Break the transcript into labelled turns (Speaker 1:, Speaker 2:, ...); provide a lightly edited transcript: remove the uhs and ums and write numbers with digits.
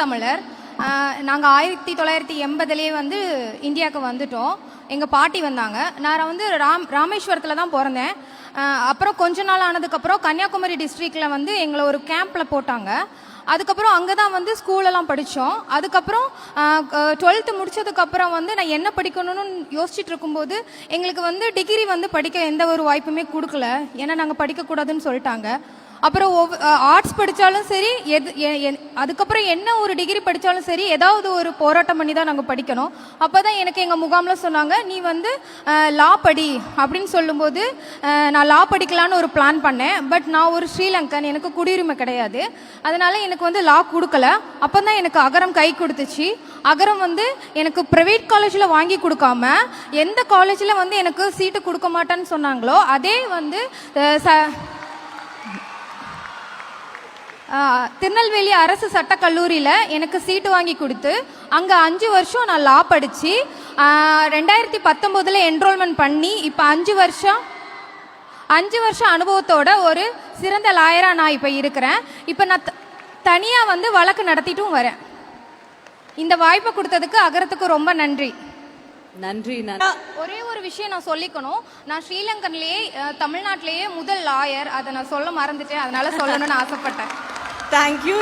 Speaker 1: தமிழர். நாங்கள் 1980 வந்து இந்தியாவுக்கு வந்துட்டோம். எங்கள் பாட்டி வந்தாங்க. நான் வந்து ராமேஸ்வரத்தில் தான் பிறந்தேன். அப்புறம் கொஞ்ச நாள் ஆனதுக்கப்புறம் கன்னியாகுமரி டிஸ்ட்ரிக்டில் வந்து எங்களை ஒரு கேம்பில் போட்டாங்க. அதுக்கப்புறம் அங்கே தான் வந்து ஸ்கூலெல்லாம் படித்தோம். அதுக்கப்புறம் 12th முடித்ததுக்கப்புறம் வந்து நான் என்ன படிக்கணும்னு யோசிச்சுட்டு இருக்கும்போது எங்களுக்கு வந்து டிகிரி வந்து படிக்க எந்த ஒரு வாய்ப்புமே கொடுக்கல. ஏன்னா நாங்கள் படிக்கக்கூடாதுன்னு சொல்லிட்டாங்க. அப்புறம் ஆர்ட்ஸ் படித்தாலும் சரி, அதுக்கப்புறம் என்ன ஒரு டிகிரி படித்தாலும் சரி, ஏதாவது ஒரு போராட்டம் பண்ணி தான் நாங்கள் படிக்கணும். அப்போ தான் எனக்கு எங்கள் முகாமில் சொன்னாங்க, நீ வந்து லா படி அப்படின்னு சொல்லும்போது நான் லா படிக்கலான்னு ஒரு பிளான் பண்ணேன். பட் நான் ஒரு ஸ்ரீலங்கன், எனக்கு குடியுரிமை கிடையாது. அதனால எனக்கு வந்து லா கொடுக்கல. அப்போ தான் எனக்கு அகரம் கை கொடுத்துச்சு. அகரம் வந்து எனக்கு ப்ரைவேட் காலேஜில் வாங்கி கொடுக்காம எந்த காலேஜில் வந்து எனக்கு சீட்டு கொடுக்க மாட்டேன்னு சொன்னாங்களோ அதே வந்து திருநெல்வேலி அரசு சட்டக்கல்லூரியில் எனக்கு சீட்டு வாங்கி கொடுத்து அங்கே 5 வருஷம் நான் லா படித்து 2019 என்ரோல்மெண்ட் பண்ணி இப்போ 5 வருஷம் அனுபவத்தோட ஒரு சிறந்த லாயராக நான் இப்போ இருக்கிறேன். இப்போ நான் தனியாக வந்து வழக்கு நடத்திட்டும் வரேன். இந்த வாய்ப்பை கொடுத்ததுக்கு அகரத்துக்கு ரொம்ப நன்றி.
Speaker 2: நன்றி.
Speaker 1: ஒரே ஒரு விஷயம் நான் சொல்லிக்கணும். நான் ஸ்ரீலங்கன்லேயே தமிழ்நாட்டிலேயே முதல் லாயர். அதை நான் சொல்ல மறந்துட்டேன். அதனால சொல்லணும்னு ஆசைப்பட்டேன்.
Speaker 2: தேங்க்யூ.